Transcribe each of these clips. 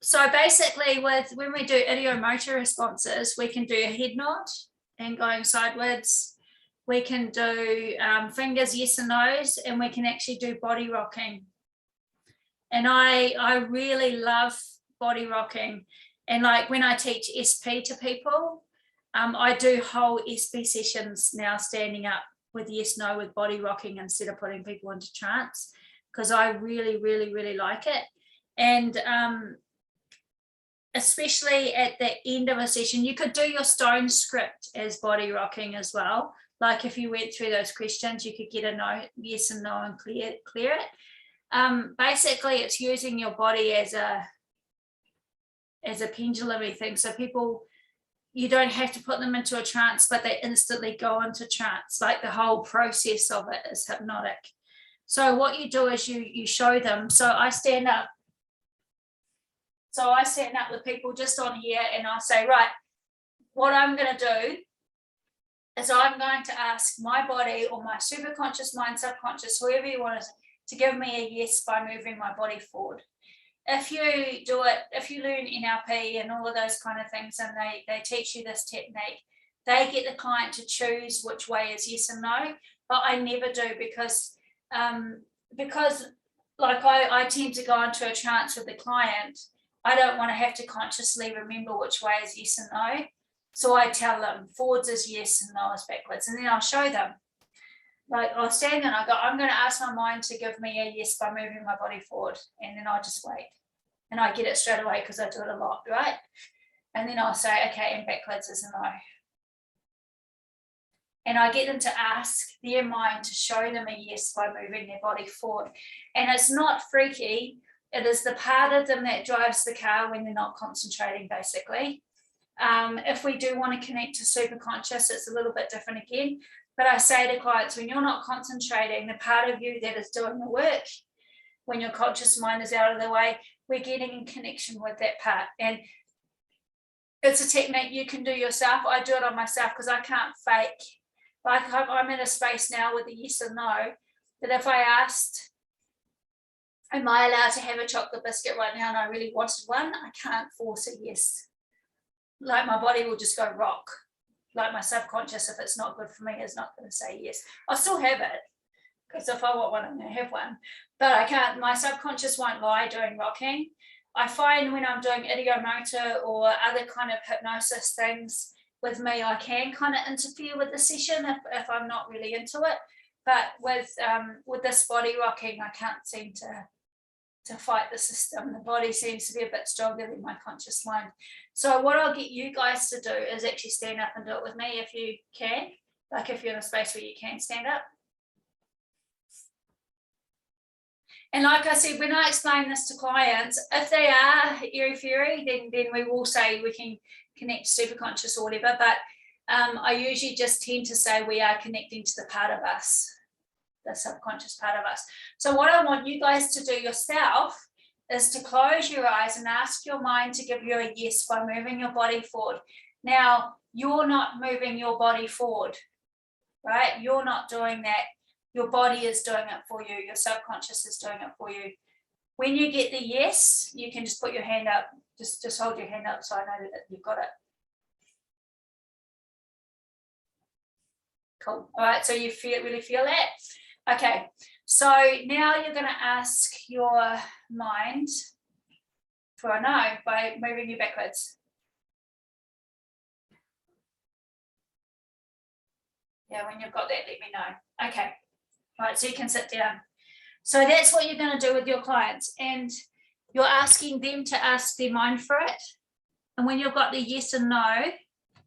So basically when we do ideomotor responses, we can do a head nod and going sideways. We can do fingers yes and no's, and we can actually do body rocking. And I really love body rocking. And like when I teach SP to people, I do whole SP sessions now standing up with yes, no, with body rocking instead of putting people into trance, because I really, really, really like it. And especially at the end of a session, you could do your stone script as body rocking as well. Like if you went through those questions, you could get a no, yes and no, and clear it. Basically, it's using your body as a pendulum thing. So people, you don't have to put them into a trance, but they instantly go into trance. Like the whole process of it is hypnotic. So what you do is you show them. So I stand up. So I stand up with people just on here, and I say, right, what I'm going to do is I'm going to ask my body or my superconscious mind, subconscious, whoever you want to give me a yes by moving my body forward. If you do it, if you learn NLP and all of those kind of things, and they teach you this technique, they get the client to choose which way is yes and no. But I never do, because like I tend to go into a trance with the client. I don't want to have to consciously remember which way is yes and no. So I tell them forwards is yes and no is backwards. And then I'll show them. Like I'll stand there and I go, I'm going to ask my mind to give me a yes by moving my body forward. And then I just wait. And I get it straight away because I do it a lot, right? And then I'll say, okay, and backwards is a no. And I get them to ask their mind to show them a yes by moving their body forward. And it's not freaky. It is the part of them that drives the car when they're not concentrating, basically. If we do want to connect to superconscious, it's a little bit different again. But I say to clients, when you're not concentrating, the part of you that is doing the work, when your conscious mind is out of the way, we're getting in connection with that part. And it's a technique you can do yourself. I do it on myself because I can't fake. Like I'm in a space now with a yes or no, that if I asked, am I allowed to have a chocolate biscuit right now, and I really wanted one, I can't force a yes. Like my body will just go rock. Like my subconscious, if it's not good for me, is not going to say yes. I'll still have it, because if I want one, I'm going to have one. But I can't, my subconscious won't lie during rocking. I find when I'm doing ideomotor or other kind of hypnosis things with me, I can kind of interfere with the session if I'm not really into it. But with this body rocking, I can't seem to fight the system. The body seems to be a bit stronger than my conscious mind. So what I'll get you guys to do is actually stand up and do it with me if you can. Like if you're in a space where you can stand up. And like I said, when I explain this to clients, if they are airy-fairy, then we will say we can connect to superconscious or whatever. But I usually just tend to say we are connecting to the part of us, the subconscious part of us. So what I want you guys to do yourself is to close your eyes and ask your mind to give you a yes by moving your body forward. Now, you're not moving your body forward, right? You're not doing that. Your body is doing it for you. Your subconscious is doing it for you. When you get the yes, you can just put your hand up. Just hold your hand up so I know that you've got it. Cool. All right, so you really feel that? Okay, so now you're going to ask your mind for a no by moving you backwards. Yeah, when you've got that, let me know. Okay. All right, so you can sit down. So that's what you're going to do with your clients, and you're asking them to ask their mind for it. And when you've got the yes and no,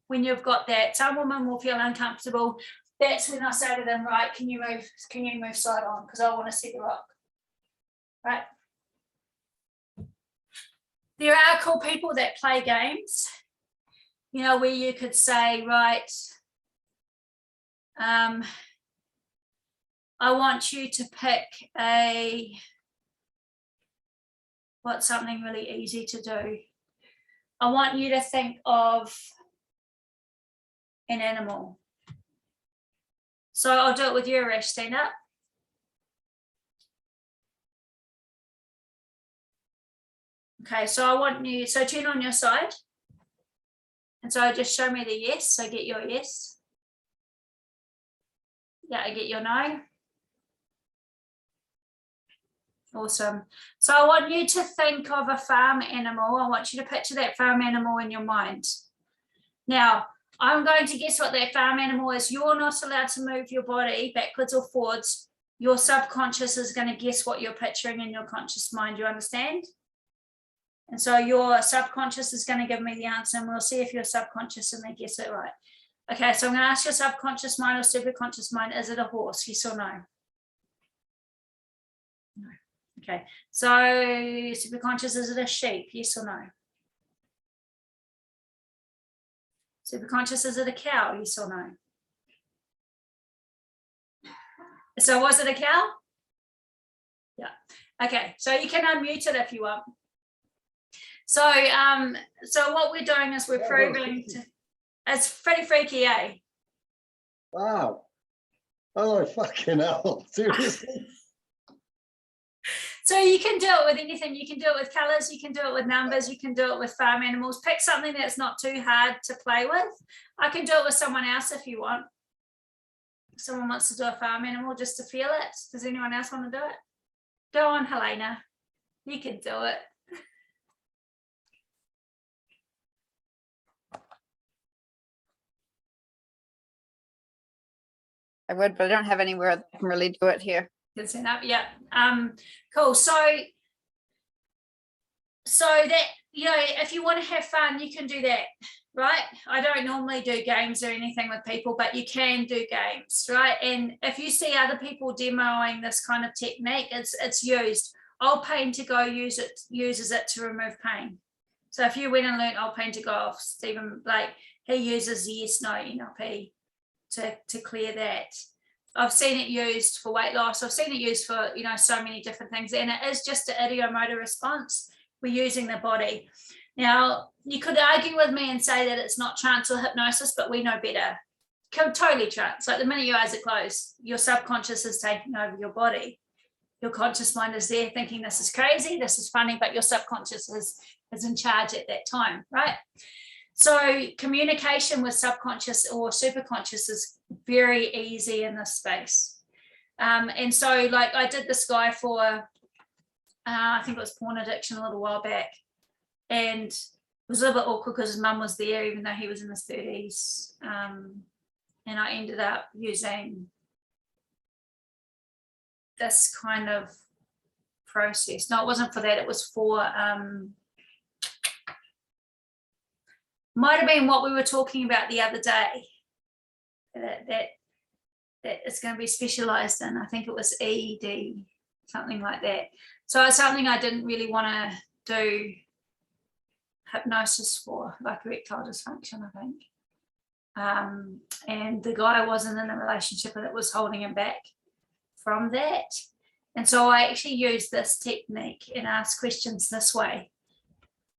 when you've got that, some women will feel uncomfortable. That's when I say to them, right, can you move side on, because I want to see the rock. Right. There are cool people that play games, you know, where you could say, right, I want you to pick what's something really easy to do. I want you to think of an animal. So I'll do it with you, Arash. Stand up. Okay, so I want you, so turn on your side. And so just show me the yes, so get your yes. Yeah, I get your no. Awesome. So I want you to think of a farm animal. I want you to picture that farm animal in your mind. Now, I'm going to guess what that farm animal is. You're not allowed to move your body backwards or forwards. Your subconscious is going to guess what you're picturing in your conscious mind. You understand? And so your subconscious is going to give me the answer, and we'll see if your subconscious and they guess it right. Okay, so I'm going to ask your subconscious mind or superconscious mind, is it a horse? Yes or no? No. Okay, so superconscious, is it a sheep? Yes or no? Superconscious, is it a cow? Yes or no? So was it a cow? Yeah. Okay, so you can unmute it if you want. So so what we're doing is we're proving to, it's pretty freaky, eh? Wow. Oh, fucking hell. Seriously? So you can do it with anything. You can do it with colors, you can do it with numbers, you can do it with farm animals. Pick something that's not too hard to play with. I can do it with someone else if you want. If someone wants to do a farm animal just to feel it. Does anyone else want to do it? Go on, Helena. You can do it. I would, but I don't have anywhere that I can really do it here. Can set up, yeah. Cool. So that, you know, if you want to have fun, you can do that, right? I don't normally do games or anything with people, but you can do games, right? And if you see other people demoing this kind of technique, it's used. Old Pain to Go uses it to remove pain. So if you went and learned Old Pain to Go off Stephen Blake, he uses the yes no NLP to clear that. I've seen it used for weight loss. I've seen it used for, you know, so many different things. And it is just an ideomotor response. We're using the body. Now, you could argue with me and say that it's not trance or hypnosis, but we know better. Totally trance. Like the minute your eyes are closed, your subconscious is taking over your body. Your conscious mind is there thinking this is crazy, this is funny, but your subconscious is in charge at that time, right? So communication with subconscious or superconscious is very easy in this space. And so like I did this guy for, I think it was porn addiction a little while back. And it was a little bit awkward because his mum was there, even though he was in his 30s. And I ended up using this kind of process. No, it wasn't for that. It was for, might have been what we were talking about the other day, that it's going to be specialized in. I think it was ED, something like that. So it's something I didn't really want to do hypnosis for, like erectile dysfunction, I think. And the guy wasn't in a relationship and it was holding him back from that. And so I actually used this technique and asked questions this way,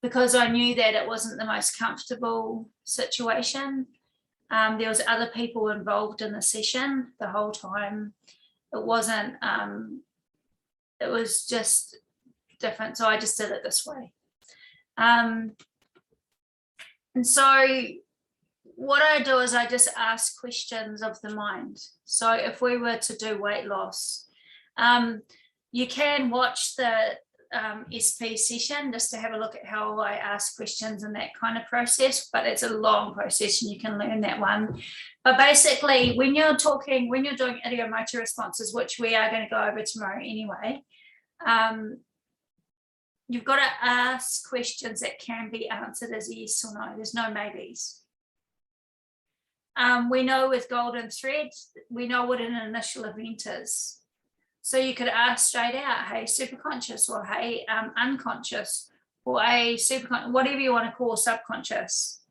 because I knew that it wasn't the most comfortable situation. There was other people involved in the session the whole time. It wasn't, it was just different. So I just did it this way. And so what I do is I just ask questions of the mind. So if we were to do weight loss, you can watch the SP session just to have a look at how I ask questions and that kind of process, but it's a long process and you can learn that one. But basically when you're doing ideomotor responses, which we are going to go over tomorrow anyway, you've got to ask questions that can be answered as yes or no. There's no maybes. We know with golden thread, we know what an initial event is. So you could ask straight out, hey, superconscious, or hey, unconscious, or hey, superconscious, whatever you want to call subconscious.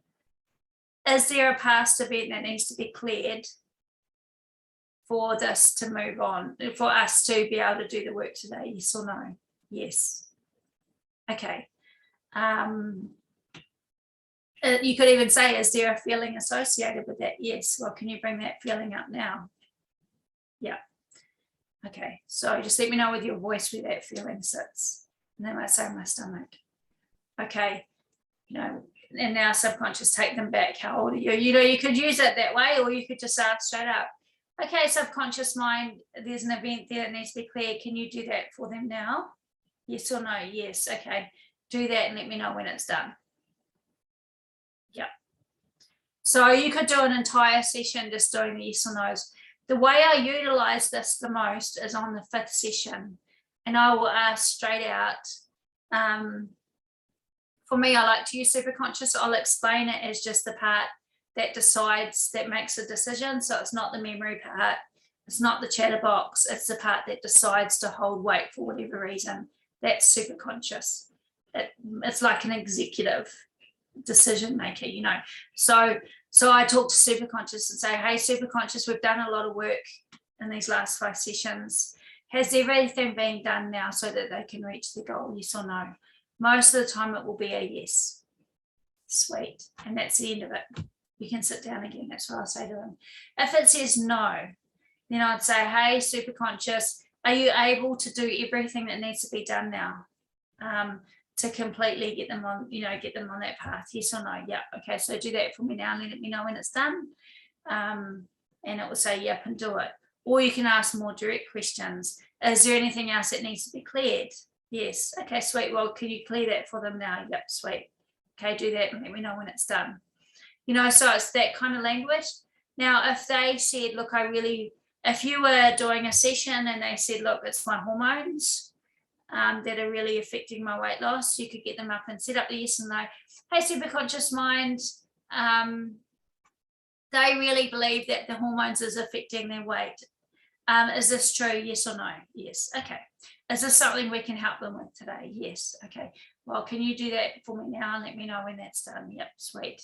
Is there a past event that needs to be cleared for this to move on, for us to be able to do the work today? Yes or no? Yes. Okay. You could even say, is there a feeling associated with that? Yes. Well, can you bring that feeling up now? Yeah. Okay, so just let me know with your voice where that feeling sits. And they might say my stomach. Okay, and now subconscious, take them back. How old are you? You could use it that way, or you could just ask straight up, okay, subconscious mind, there's an event there that needs to be cleared. Can you do that for them now? Yes or no? Yes. Okay, do that and let me know when it's done. Yeah. So you could do an entire session just doing the yes or no's. The way I utilize this the most is on the 5th session, and I will ask straight out. For me, I like to use superconscious. I'll explain it as just the part that decides, that makes a decision. So it's not the memory part, it's not the chatterbox, it's the part that decides to hold weight for whatever reason. That's superconscious. It's like an executive decision maker, So I talk to superconscious and say, hey, superconscious, we've done a lot of work in these last 5 sessions. Has everything been done now so that they can reach the goal? Yes or no? Most of the time it will be a yes. Sweet. And that's the end of it. You can sit down again. That's what I'll say to them. If it says no, then I'd say, hey, superconscious, are you able to do everything that needs to be done now to completely get them on, get them on that path? Yes or no? Yeah. Okay. So do that for me now and let me know when it's done. And it will say, yep, and do it. Or you can ask more direct questions. Is there anything else that needs to be cleared? Yes. Okay, sweet. Well, can you clear that for them now? Yep, sweet. Okay, do that and let me know when it's done. So it's that kind of language. Now, if they said, look, if you were doing a session and they said, look, it's my hormones that are really affecting my weight loss, you could get them up and set up the yes and no. Hey, superconscious mind, they really believe that the hormones is affecting their weight. Is this true? Yes or no? Yes. Okay. Is this something we can help them with today? Yes. Okay. Well, can you do that for me now and let me know when that's done? Yep, sweet.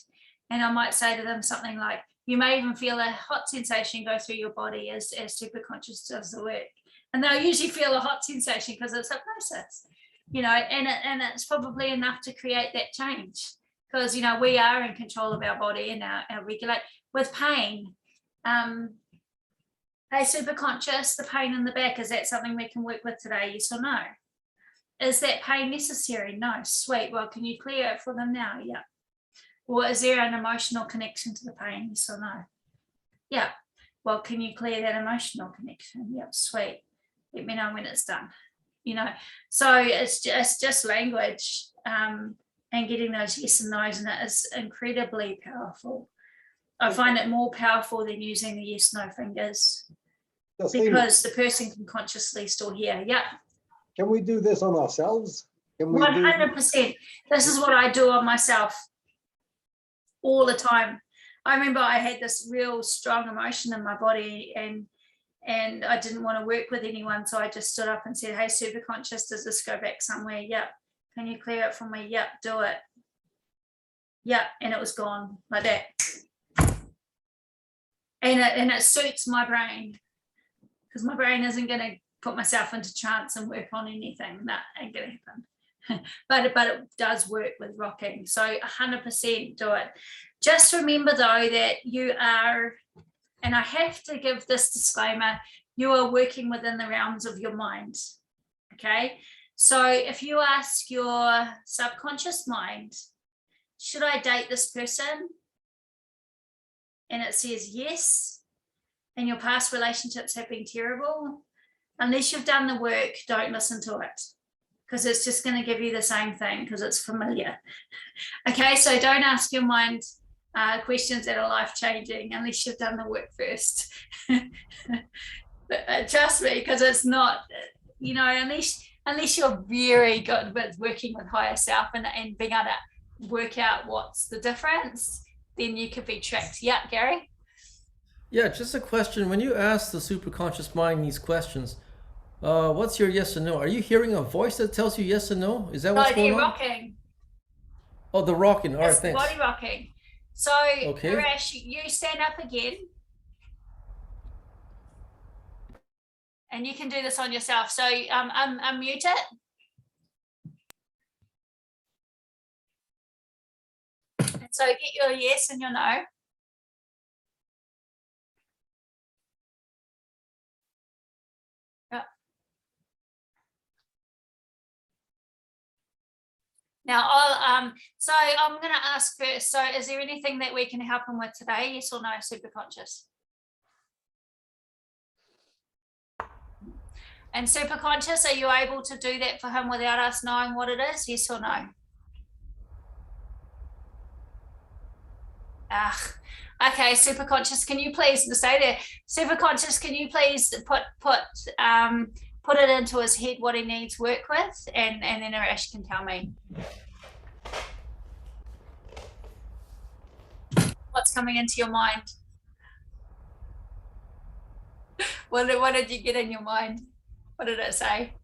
And I might say to them something like, you may even feel a hot sensation go through your body as superconscious does the work. And they'll usually feel a hot sensation because it's hypnosis, and it's probably enough to create that change because, we are in control of our body and our regulate. With pain, hey, superconscious, the pain in the back, is that something we can work with today? Yes or no? Is that pain necessary? No. Sweet. Well, can you clear it for them now? Yeah. Or is there an emotional connection to the pain? Yes or no? Yeah. Well, can you clear that emotional connection? Yep. Sweet. Let me know when it's done. So it's just language and getting those yes and no's, and it is incredibly powerful. I find it more powerful than using the yes no fingers because the person can consciously still hear. Yeah. Can we do this on ourselves? 100%. This is what I do on myself all the time. I remember I had this real strong emotion in my body and I didn't want to work with anyone. So I just stood up and said, hey, superconscious, does this go back somewhere? Yep. Can you clear it for me? Yep, do it. Yep. And it was gone like that. And it suits my brain because my brain isn't going to put myself into trance and work on anything. That ain't going to happen. but it does work with rocking. So 100% do it. Just remember though that you are, and I have to give this disclaimer, you are working within the realms of your mind. Okay. So if you ask your subconscious mind, should I date this person? And it says yes, and your past relationships have been terrible, unless you've done the work, don't listen to it because it's just going to give you the same thing because it's familiar. Okay, so don't ask your mind questions that are life-changing unless you've done the work first. But, trust me, because it's not, unless you're very good with working with higher self and being able to work out what's the difference, then you could be tricked. Yeah, Gary? Yeah, just a question. When you ask the superconscious mind these questions, what's your yes and no? Are you hearing a voice that tells you yes and no? Is that what's going on? Rocking. Oh, the rocking. All right, It's thanks. body rocking. So, okay. Arash, you stand up again. And you can do this on yourself. So, unmute it. And so get your yes and your no. Now, so I'm going to ask first, so is there anything that we can help him with today? Yes or no, superconscious? And superconscious, are you able to do that for him without us knowing what it is? Yes or no? Okay, superconscious, can you please stay there? Superconscious, can you please put it into his head what he needs work with, and then Arash can tell me. What's coming into your mind? What did you get in your mind? What did it say?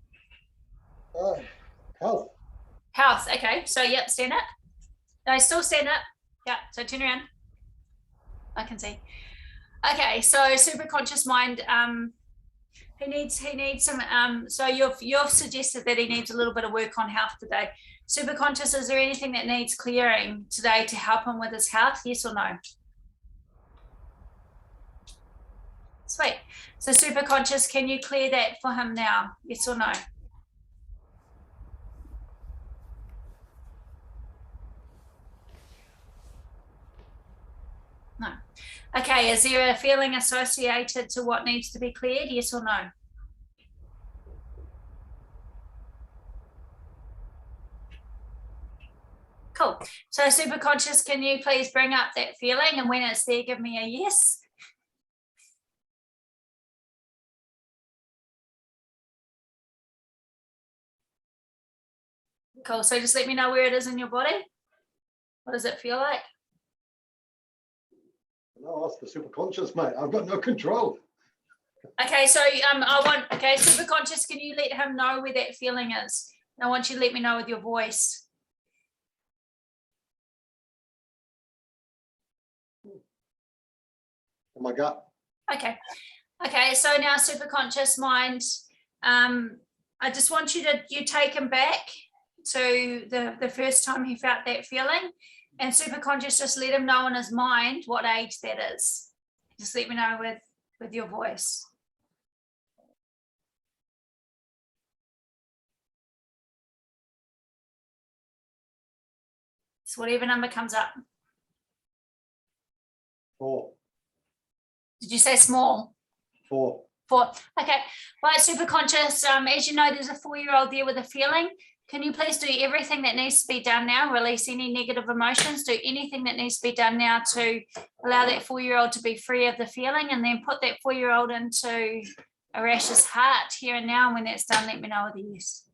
Health. Health. Okay. So yep, stand up. No, still stand up. Yeah. So turn around. I can see. Okay. So superconscious mind. He needs some. So you've suggested that he needs a little bit of work on health today. Superconscious, is there anything that needs clearing today to help him with his health? Yes or no? Sweet. So superconscious, can you clear that for him now? Yes or no? No. Okay, is there a feeling associated to what needs to be cleared? Yes or no? Cool. So superconscious, can you please bring up that feeling, and when it's there, give me a yes. Cool. So just let me know where it is in your body. What does it feel like? No, that's the superconscious, mate. I've got no control. Okay, so superconscious, can you let him know where that feeling is? And I want you to let me know with your voice. Oh my God. Okay. So now superconscious mind, I just want you take him back to the first time he felt that feeling, and superconscious, just let him know in his mind what age that is. Just let me know with your voice. So whatever number comes up. 4. Did you say small? 4. 4. Okay. Right, superconscious, as you know, there's a 4-year-old there with a feeling. Can you please do everything that needs to be done now? Release any negative emotions. Do anything that needs to be done now to allow that 4-year-old to be free of the feeling, and then put that 4-year-old into Arash's heart here and now. And when that's done, let me know with a yes.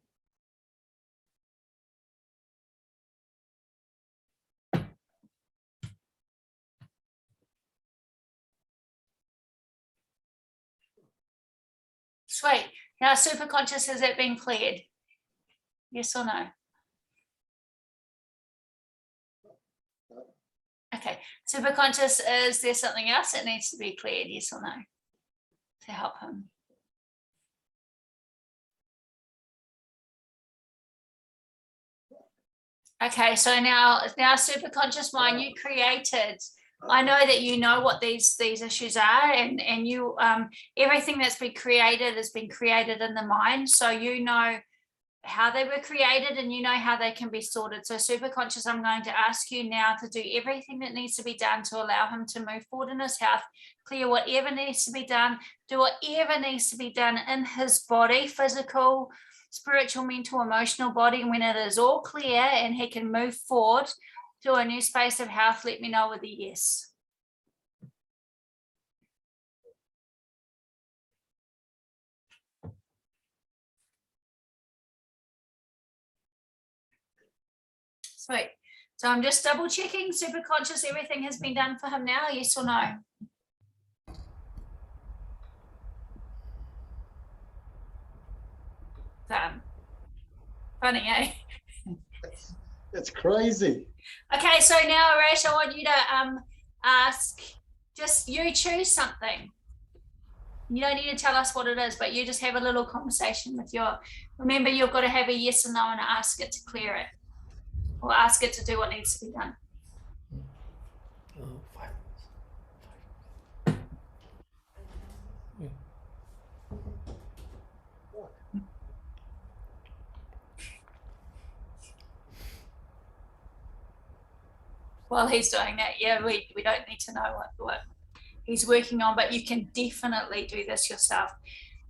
Sweet. Now, superconscious, has it been cleared? Yes or no? Okay. Superconscious, is there something else that needs to be cleared? Yes or no? To help him. Okay, so now superconscious mind, you created. I know that you know what these issues are, and you everything that's been created has been created in the mind. So you know how they were created, and you know how they can be sorted. So superconscious, I'm going to ask you now to do everything that needs to be done to allow him to move forward in his health, clear whatever needs to be done, do whatever needs to be done in his body, physical, spiritual, mental, emotional body. And when it is all clear and he can move forward to a new space of health, let me know with a yes. Sweet. So I'm just double checking, superconscious, everything has been done for him now, yes or no? Funny, eh? It's crazy. Okay, so now, Arash, I want you to ask, just you choose something. You don't need to tell us what it is, but you just have a little conversation with remember, you've got to have a yes or no and ask it to clear it, or ask it to do what needs to be done. Oh, 5 minutes. while he's doing that. Yeah, we don't need to know what he's working on, but you can definitely do this yourself.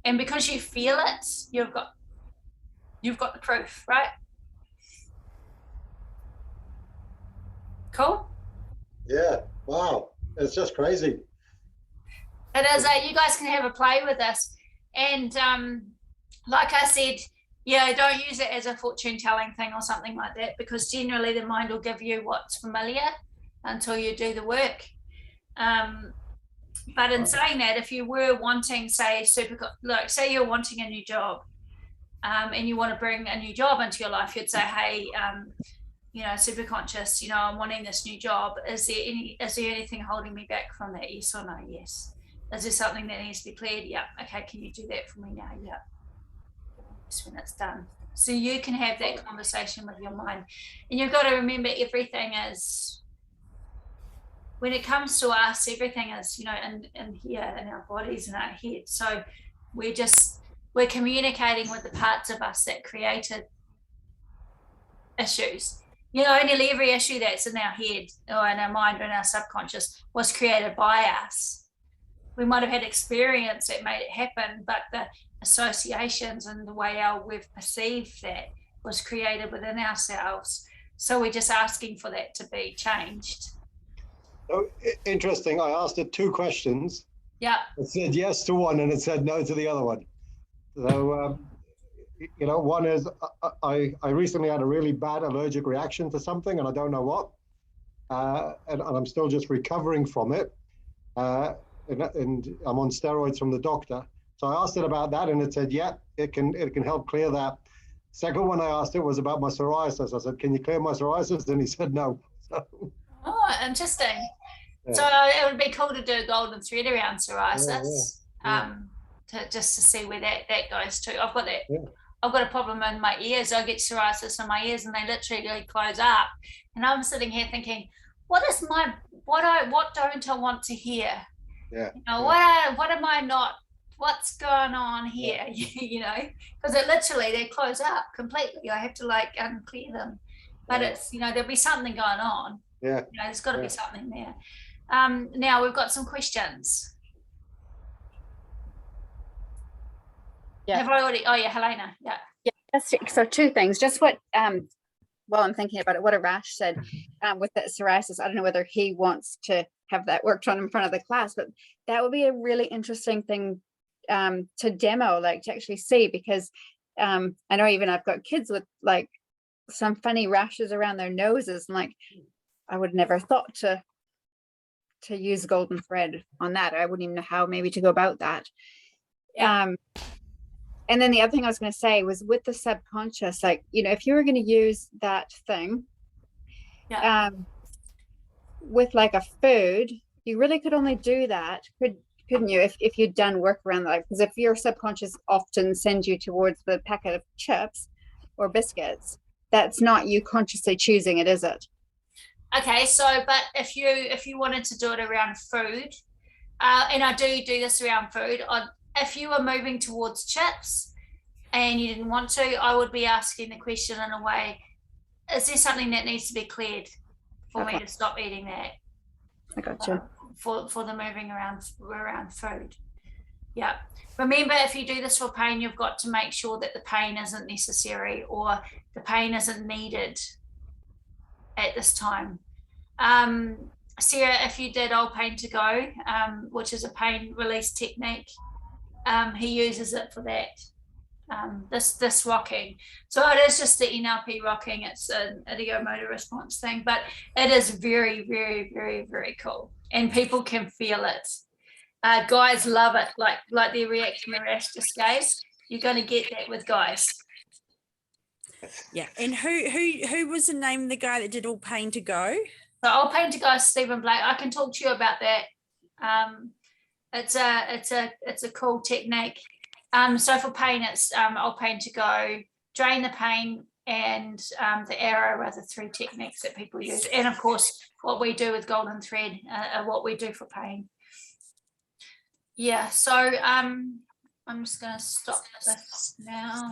And because you feel it, you've got the proof, right? Cool. Yeah. Wow. It's just crazy. It is. You guys can have a play with this, and like I said, yeah, don't use it as a fortune telling thing or something like that, because generally the mind will give you what's familiar until you do the work. But in saying that, if you were wanting, say, say you're wanting a new job, and you want to bring a new job into your life, you'd say, hey, super conscious, I'm wanting this new job. Is there anything holding me back from that? Yes or no? Yes. Is there something that needs to be cleared? Yeah. Okay. Can you do that for me now? Yeah. Just when it's done. So you can have that conversation with your mind. And you've got to remember, everything is, when it comes to us, everything is, in here, in our bodies and our head. So we're communicating with the parts of us that created issues. Nearly every issue that's in our head or in our mind or in our subconscious was created by us. We might have had experience that made it happen, but the associations and the way we've perceived that was created within ourselves. So we're just asking for that to be changed. So interesting. I asked it 2 questions. Yeah. It said yes to one and it said no to the other one. So, one is I recently had a really bad allergic reaction to something and I don't know what. And I'm still just recovering from it. And I'm on steroids from the doctor. So I asked it about that and it said, yeah, it can help clear that. Second one I asked it was about my psoriasis. I said, can you clear my psoriasis? And he said no. So, oh, interesting. Yeah. So it would be cool to do a golden thread around psoriasis, to see where that goes to. I've got that. Yeah. I've got a problem in my ears. I get psoriasis in my ears and they literally close up. And I'm sitting here thinking, what don't I want to hear? Yeah. What am I not? What's going on here? Yeah. Because they close up completely. I have to unclear them. But it's, there'll be something going on. Yeah. There's got to be something there. Now we've got some questions. Yeah. Have I already? Oh yeah, Helena. Yeah. Yeah. So 2 things. Just what while I'm thinking about it, what Arash said with the psoriasis. I don't know whether he wants to have that worked on in front of the class, but that would be a really interesting thing to demo, to actually see, because I know even I've got kids with some funny rashes around their noses, and I would never thought to use golden thread on that. I wouldn't even know how maybe to go about that. Yeah. And then the other thing I was going to say was with the subconscious, if you were going to use that thing, with a food, you really could only do that, couldn't you, if you'd done work around that? Because if your subconscious often sends you towards the packet of chips or biscuits, that's not you consciously choosing it, is it? Okay, so but if you wanted to do it around food, and I do this around food, if you were moving towards chips and you didn't want to, I would be asking the question in a way, is there something that needs to be cleared for me to stop eating that? I got you. For the moving around food. Yeah. Remember, if you do this for pain, you've got to make sure that the pain isn't necessary or the pain isn't needed at this time. Sarah, if you did Old Pain to Go, which is a pain release technique, he uses it for that. This rocking. So it is just the NLP rocking. It's an Ideomotor response thing, but it is very, very, very, very cool. And people can feel it. Guys love it, like the reaction Arash just gave. You're going to get that with guys. Yeah. And who was the name of the guy that did All Pain to Go? So All Pain to Go is Stephen Blake. I can talk to you about that. It's a cool technique. So for pain, it's All Pain to Go, Drain the Pain, and the arrow are the 3 techniques that people use. And of course, what we do with golden thread, what we do for pain. Yeah, so I'm just going to stop this now.